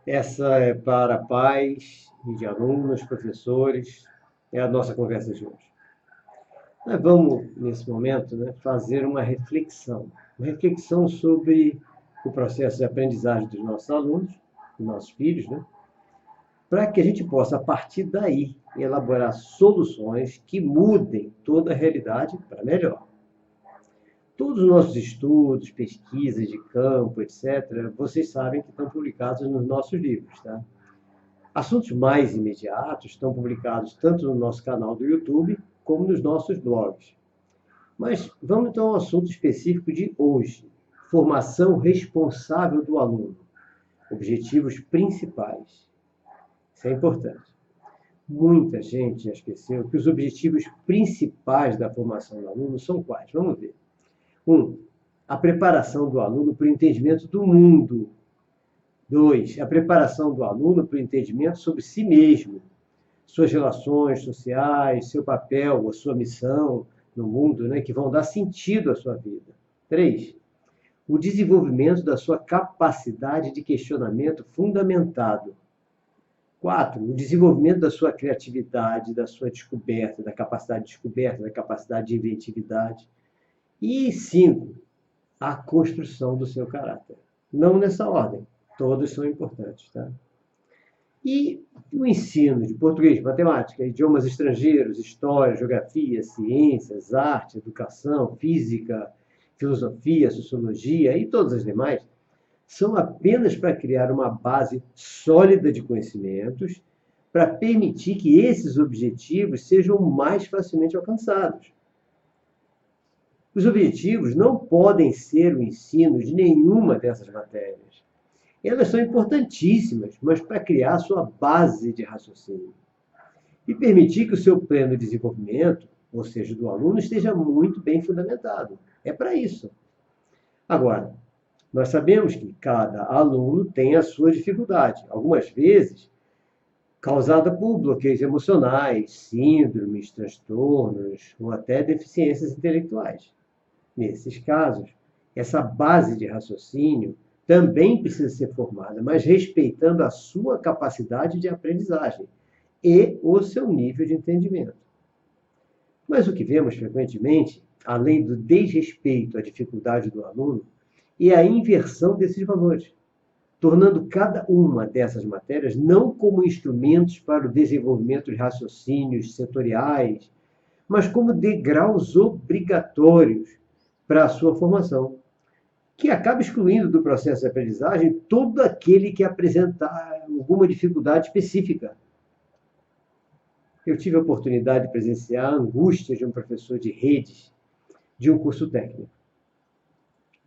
Essa é para pais e de alunos, professores, é a nossa conversa de hoje. Nós vamos, nesse momento, né, fazer uma reflexão sobre o processo de aprendizagem dos nossos alunos, dos nossos filhos, né, para que a gente possa, a partir daí, elaborar soluções que mudem toda a realidade para melhor. Todos os nossos estudos, pesquisas de campo, etc., vocês sabem que estão publicados nos nossos livros, tá? Assuntos mais imediatos estão publicados tanto no nosso canal do YouTube como nos nossos blogs. Mas vamos então ao assunto específico de hoje: formação responsável do aluno. Objetivos principais. Isso é importante. Muita gente já esqueceu que os objetivos principais da formação do aluno são quais? Vamos ver. 1. A preparação do aluno para o entendimento do mundo. 2. A preparação do aluno para o entendimento sobre si mesmo, suas relações sociais, seu papel, a sua missão no mundo, né, que vão dar sentido à sua vida. 3. O desenvolvimento da sua capacidade de questionamento fundamentado. 4. O desenvolvimento da sua criatividade, da sua descoberta, da capacidade de descoberta, da capacidade de inventividade. E 5. A construção do seu caráter. Não nessa ordem. Todos são importantes, tá? E o ensino de português, matemática, idiomas estrangeiros, história, geografia, ciências, arte, educação, física, filosofia, sociologia e todas as demais são apenas para criar uma base sólida de conhecimentos para permitir que esses objetivos sejam mais facilmente alcançados. Os objetivos não podem ser o ensino de nenhuma dessas matérias. Elas são importantíssimas, mas para criar sua base de raciocínio e permitir que o seu pleno desenvolvimento, ou seja, do aluno, esteja muito bem fundamentado. É para isso. Agora, nós sabemos que cada aluno tem a sua dificuldade, algumas vezes causada por bloqueios emocionais, síndromes, transtornos ou até deficiências intelectuais. Nesses casos, essa base de raciocínio também precisa ser formada, mas respeitando a sua capacidade de aprendizagem e o seu nível de entendimento. Mas o que vemos frequentemente, além do desrespeito à dificuldade do aluno, é a inversão desses valores, tornando cada uma dessas matérias não como instrumentos para o desenvolvimento de raciocínios setoriais, mas como degraus obrigatórios para a sua formação, que acaba excluindo do processo de aprendizagem todo aquele que apresentar alguma dificuldade específica. Eu tive a oportunidade de presenciar a angústia de um professor de redes de um curso técnico,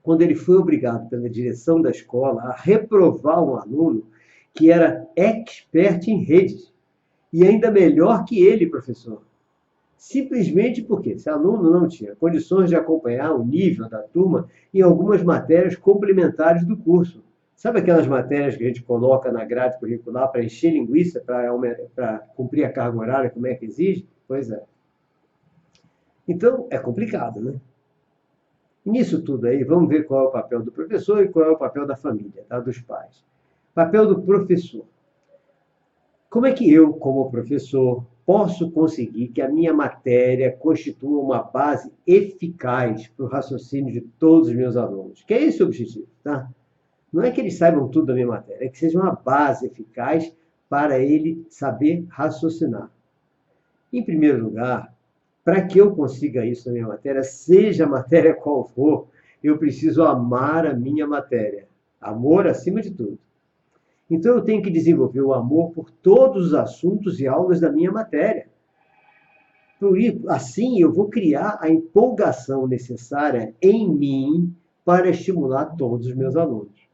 quando ele foi obrigado pela direção da escola a reprovar um aluno que era expert em redes, e ainda melhor que ele, professor. Simplesmente porque esse aluno não tinha condições de acompanhar o nível da turma em algumas matérias complementares do curso. Sabe aquelas matérias que a gente coloca na grade curricular para encher linguiça, para cumprir a carga horária que o MEC exige? Pois é. Então, é complicado, né? E nisso tudo aí, vamos ver qual é o papel do professor e qual é o papel da família, tá? Dos pais. Papel do professor. Como é que eu, como professor, posso conseguir que a minha matéria constitua uma base eficaz para o raciocínio de todos os meus alunos? Que é esse o objetivo, tá? Não é que eles saibam tudo da minha matéria, é que seja uma base eficaz para ele saber raciocinar. Em primeiro lugar, para que eu consiga isso na minha matéria, seja a matéria qual for, eu preciso amar a minha matéria. Amor acima de tudo. Então eu tenho que desenvolver o amor por todos os assuntos e aulas da minha matéria. Assim eu vou criar a empolgação necessária em mim para estimular todos os meus alunos.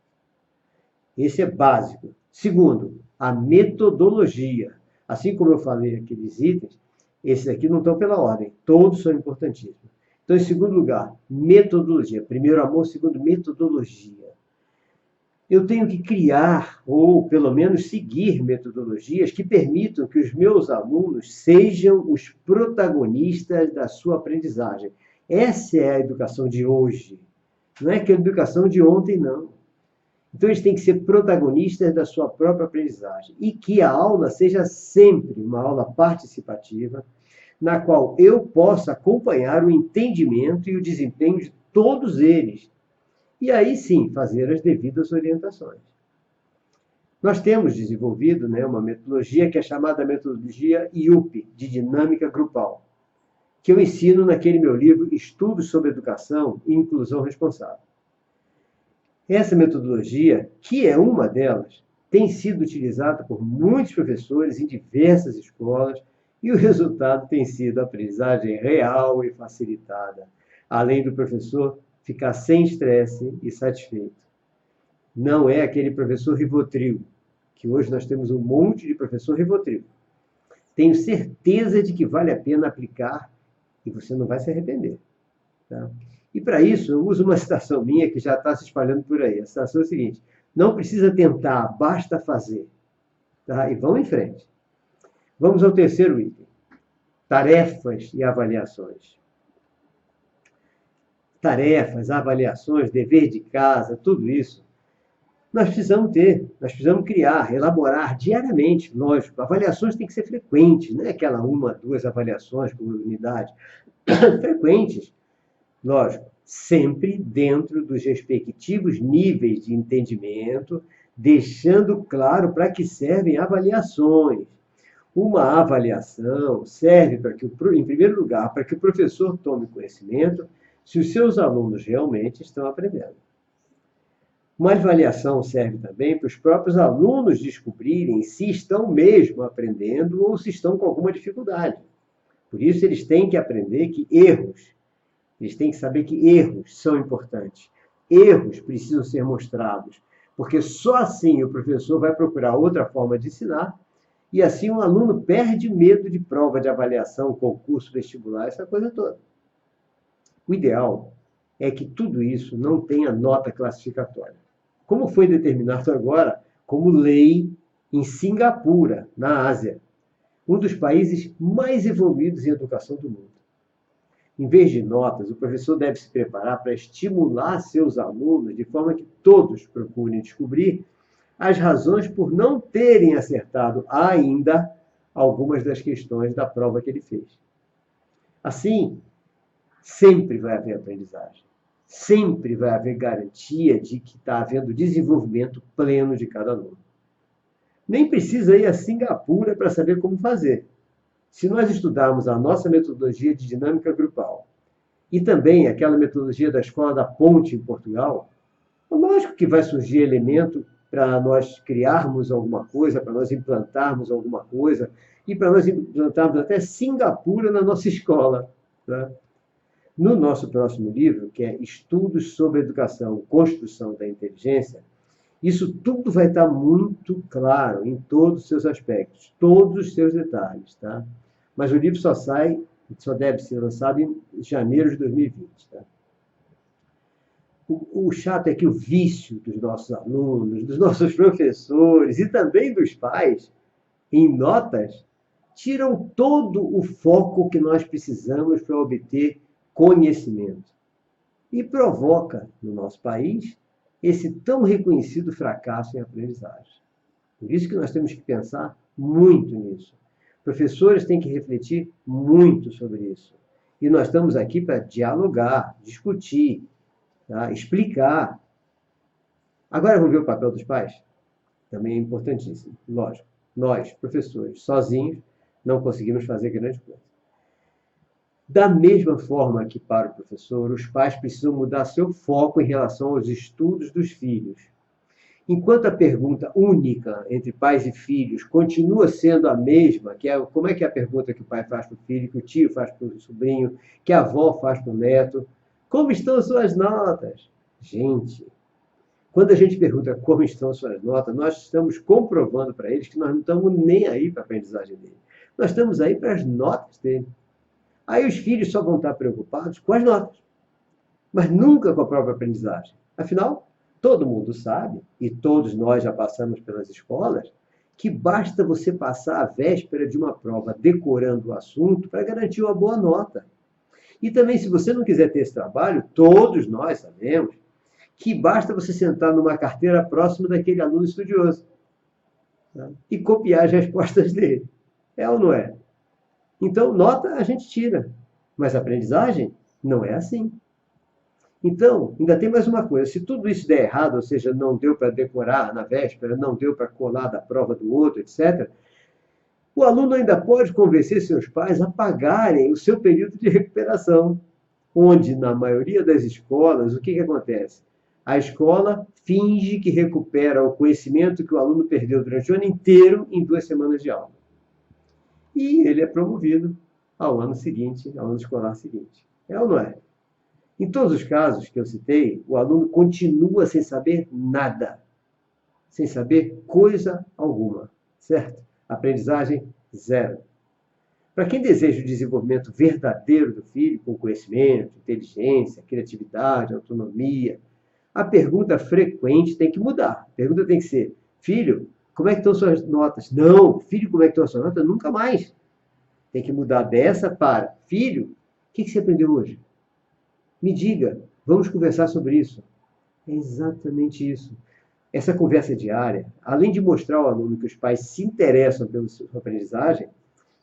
Esse é básico. Segundo, a metodologia. Assim como eu falei aqueles itens, esses aqui não estão pela ordem, todos são importantíssimos. Então, em segundo lugar, metodologia. Primeiro amor, segundo metodologia. Eu tenho que criar, ou pelo menos seguir metodologias que permitam que os meus alunos sejam os protagonistas da sua aprendizagem. Essa é a educação de hoje. Não é que a educação de ontem, não. Então, eles têm que ser protagonistas da sua própria aprendizagem. E que a aula seja sempre uma aula participativa, na qual eu possa acompanhar o entendimento e o desempenho de todos eles. E aí sim, fazer as devidas orientações. Nós temos desenvolvido, né, uma metodologia que é chamada metodologia IUP, de dinâmica grupal, que eu ensino naquele meu livro Estudos sobre Educação e Inclusão Responsável. Essa metodologia, que é uma delas, tem sido utilizada por muitos professores em diversas escolas e o resultado tem sido aprendizagem real e facilitada, além do professor ficar sem estresse e satisfeito. Não é aquele professor Rivotril, que hoje nós temos um monte de professor Rivotril. Tenho certeza de que vale a pena aplicar e você não vai se arrepender. Tá? E para isso, eu uso uma citação minha que já está se espalhando por aí. A citação é a seguinte: não precisa tentar, basta fazer. Tá? E vamos em frente. Vamos ao terceiro item. Tarefas e avaliações. Tarefas, avaliações, dever de casa, tudo isso, nós precisamos criar, elaborar diariamente, lógico. Avaliações têm que ser frequentes, não é aquela uma, duas avaliações por unidade. Frequentes, lógico, sempre dentro dos respectivos níveis de entendimento, deixando claro para que servem avaliações. Uma avaliação serve para que, em primeiro lugar, para que o professor tome conhecimento se os seus alunos realmente estão aprendendo. Uma avaliação serve também para os próprios alunos descobrirem se estão mesmo aprendendo ou se estão com alguma dificuldade. Por isso, eles têm que aprender que eles têm que saber que erros são importantes. Erros precisam ser mostrados, porque só assim o professor vai procurar outra forma de ensinar e assim o aluno perde medo de prova de avaliação, concurso, vestibular, essa coisa toda. O ideal é que tudo isso não tenha nota classificatória, como foi determinado agora como lei em Singapura, na Ásia, um dos países mais evoluídos em educação do mundo. Em vez de notas, o professor deve se preparar para estimular seus alunos de forma que todos procurem descobrir as razões por não terem acertado ainda algumas das questões da prova que ele fez. Assim, sempre vai haver aprendizagem. Sempre vai haver garantia de que está havendo desenvolvimento pleno de cada aluno. Nem precisa ir a Singapura para saber como fazer. Se nós estudarmos a nossa metodologia de dinâmica grupal e também aquela metodologia da Escola da Ponte em Portugal, é lógico que vai surgir elemento para nós criarmos alguma coisa, para nós implantarmos alguma coisa e para nós implantarmos até Singapura na nossa escola. Tá? No nosso próximo livro, que é Estudos sobre Educação, Construção da Inteligência, isso tudo vai estar muito claro em todos os seus aspectos, todos os seus detalhes, tá? Mas o livro só deve ser lançado em janeiro de 2020, tá? O chato é que o vício dos nossos alunos, dos nossos professores e também dos pais, em notas, tiram todo o foco que nós precisamos para obter conhecimento. E provoca, no nosso país, esse tão reconhecido fracasso em aprendizagem. Por isso que nós temos que pensar muito nisso. Professores têm que refletir muito sobre isso. E nós estamos aqui para dialogar, discutir, tá? Explicar. Agora vamos ver o papel dos pais? Também é importantíssimo. Lógico, nós, professores, sozinhos, não conseguimos fazer grande coisa. Da mesma forma que para o professor, os pais precisam mudar seu foco em relação aos estudos dos filhos. Enquanto a pergunta única entre pais e filhos continua sendo a mesma, que é como é que é a pergunta que o pai faz para o filho, que o tio faz para o sobrinho, que a avó faz para o neto, como estão suas notas? Gente, quando a gente pergunta como estão suas notas, nós estamos comprovando para eles que nós não estamos nem aí para a aprendizagem dele. Nós estamos aí para as notas dele. Aí os filhos só vão estar preocupados com as notas, mas nunca com a própria aprendizagem. Afinal, todo mundo sabe, e todos nós já passamos pelas escolas, que basta você passar a véspera de uma prova decorando o assunto para garantir uma boa nota. E também, se você não quiser ter esse trabalho, todos nós sabemos que basta você sentar numa carteira próximo daquele aluno estudioso, tá? E copiar as respostas dele. É ou não é? Então, nota a gente tira, mas aprendizagem não é assim. Então, ainda tem mais uma coisa: se tudo isso der errado, ou seja, não deu para decorar na véspera, não deu para colar da prova do outro, etc., o aluno ainda pode convencer seus pais a pagarem o seu período de recuperação, onde, na maioria das escolas, o que acontece? A escola finge que recupera o conhecimento que o aluno perdeu durante o ano inteiro em 2 semanas de aula. E ele é promovido ao ano seguinte, ao ano escolar seguinte. É ou não é? Em todos os casos que eu citei, o aluno continua sem saber nada, sem saber coisa alguma, certo? Aprendizagem zero. Para quem deseja o desenvolvimento verdadeiro do filho, com conhecimento, inteligência, criatividade, autonomia, a pergunta frequente tem que mudar. A pergunta tem que ser: filho, como é que estão suas notas? Não, filho, como é que estão suas notas? Nunca mais. Tem que mudar dessa para: filho, o que você aprendeu hoje? Me diga, vamos conversar sobre isso. É exatamente isso. Essa conversa diária, além de mostrar ao aluno que os pais se interessam pela sua aprendizagem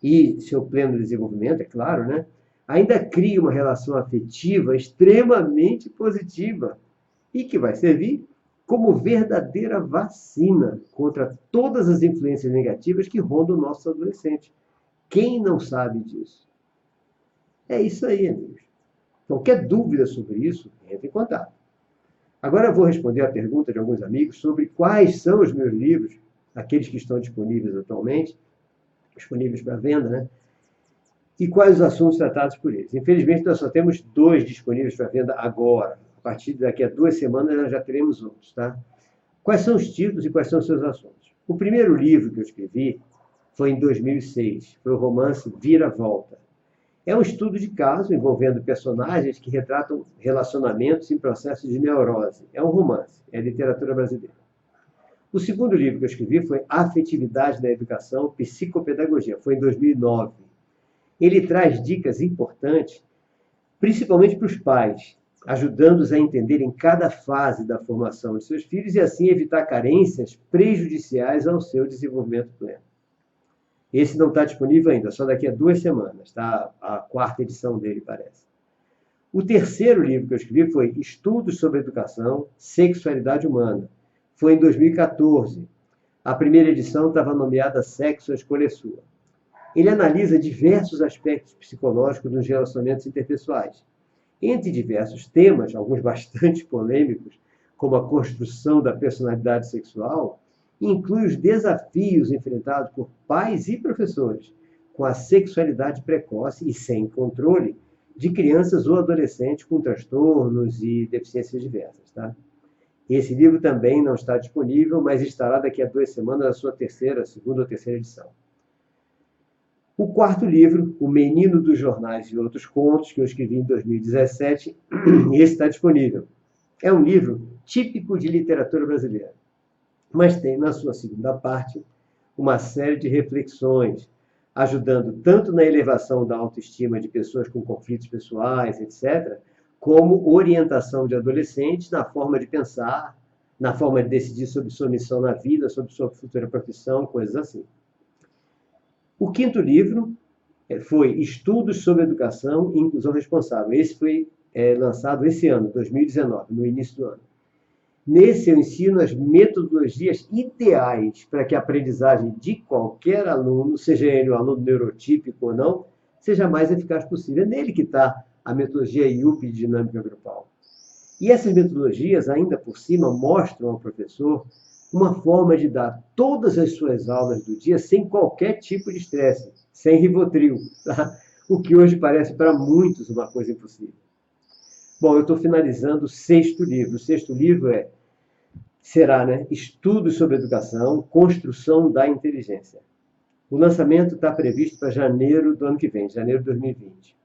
e seu pleno desenvolvimento, é claro, né? Ainda cria uma relação afetiva extremamente positiva e que vai servir como verdadeira vacina contra todas as influências negativas que rondam o nosso adolescente. Quem não sabe disso? É isso aí, amigos. Qualquer dúvida sobre isso, entre em contato. Agora eu vou responder a pergunta de alguns amigos sobre quais são os meus livros, aqueles que estão disponíveis atualmente, disponíveis para venda, né? E quais os assuntos tratados por eles. Infelizmente, nós só temos 2 disponíveis para venda agora. A partir daqui a 2 semanas, nós já teremos outros, tá? Quais são os títulos e quais são os seus assuntos? O primeiro livro que eu escrevi foi em 2006. Foi o romance Vira-Volta. É um estudo de caso envolvendo personagens que retratam relacionamentos em processos de neurose. É um romance, é literatura brasileira. O segundo livro que eu escrevi foi Afetividade na Educação, Psicopedagogia. Foi em 2009. Ele traz dicas importantes, principalmente para os pais, ajudando-os a entenderem cada fase da formação de seus filhos e assim evitar carências prejudiciais ao seu desenvolvimento pleno. Esse não está disponível ainda, só daqui a 2 semanas, tá? A 4ª edição dele, parece. O terceiro livro que eu escrevi foi Estudos sobre Educação, Sexualidade Humana. Foi em 2014. A primeira edição estava nomeada Sexo, a Escolha é Sua. Ele analisa diversos aspectos psicológicos dos relacionamentos interpessoais. Entre diversos temas, alguns bastante polêmicos, como a construção da personalidade sexual, inclui os desafios enfrentados por pais e professores com a sexualidade precoce e sem controle de crianças ou adolescentes com transtornos e deficiências diversas, tá? Esse livro também não está disponível, mas estará daqui a 2 semanas na sua segunda ou terceira edição. O quarto livro, O Menino dos Jornais e Outros Contos, que eu escrevi em 2017, esse está disponível. É um livro típico de literatura brasileira, mas tem na sua segunda parte uma série de reflexões, ajudando tanto na elevação da autoestima de pessoas com conflitos pessoais, etc., como orientação de adolescentes na forma de pensar, na forma de decidir sobre sua missão na vida, sobre sua futura profissão, coisas assim. O quinto livro foi Estudos sobre Educação e Inclusão Responsável. Esse foi lançado esse ano, 2019, no início do ano. Nesse eu ensino as metodologias ideais para que a aprendizagem de qualquer aluno, seja ele um aluno neurotípico ou não, seja a mais eficaz possível. É nele que está a metodologia IUP de dinâmica grupal. E essas metodologias, ainda por cima, mostram ao professor uma forma de dar todas as suas aulas do dia sem qualquer tipo de estresse, sem Rivotril, tá? O que hoje parece para muitos uma coisa impossível. Bom, eu estou finalizando o 6º livro. O 6º livro será, Estudos sobre Educação, Construção da Inteligência. O lançamento está previsto para janeiro do ano que vem, janeiro de 2020.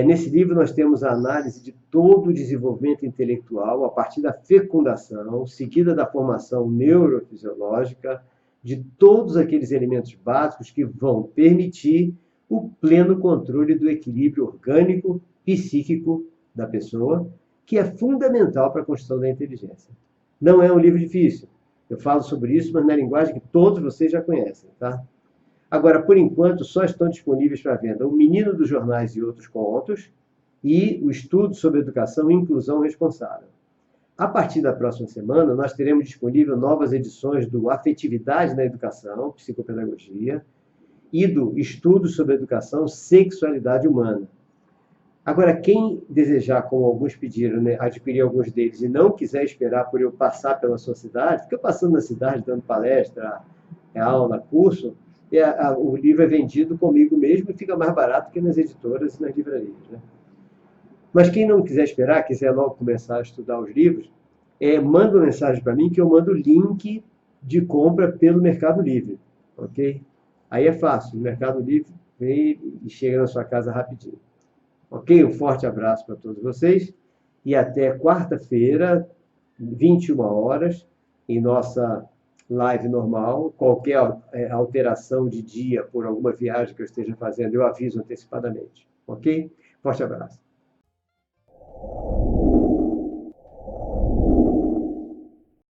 Nesse livro nós temos a análise de todo o desenvolvimento intelectual a partir da fecundação, seguida da formação neurofisiológica, de todos aqueles elementos básicos que vão permitir o pleno controle do equilíbrio orgânico, psíquico da pessoa, que é fundamental para a construção da inteligência. Não é um livro difícil. Eu falo sobre isso, mas na linguagem que todos vocês já conhecem, tá? Agora, por enquanto, só estão disponíveis para venda O Menino dos Jornais e Outros Contos e o Estudo sobre Educação e Inclusão Responsável. A partir da próxima semana, nós teremos disponível novas edições do Afetividade na Educação, Psicopedagogia, e do Estudo sobre Educação, Sexualidade Humana. Agora, quem desejar, como alguns pediram, né, adquirir alguns deles e não quiser esperar por eu passar pela sua cidade, fica passando na cidade, dando palestra, aula, curso, o livro é vendido comigo mesmo e fica mais barato que nas editoras e nas livrarias, né? Mas quem não quiser esperar, quiser logo começar a estudar os livros, manda uma mensagem para mim que eu mando o link de compra pelo Mercado Livre, ok? Aí é fácil, o Mercado Livre vem e chega na sua casa rapidinho. Ok? Um forte abraço para todos vocês e até quarta-feira, 21 horas, em nossa live normal. Qualquer alteração de dia por alguma viagem que eu esteja fazendo, eu aviso antecipadamente. Ok? Forte abraço.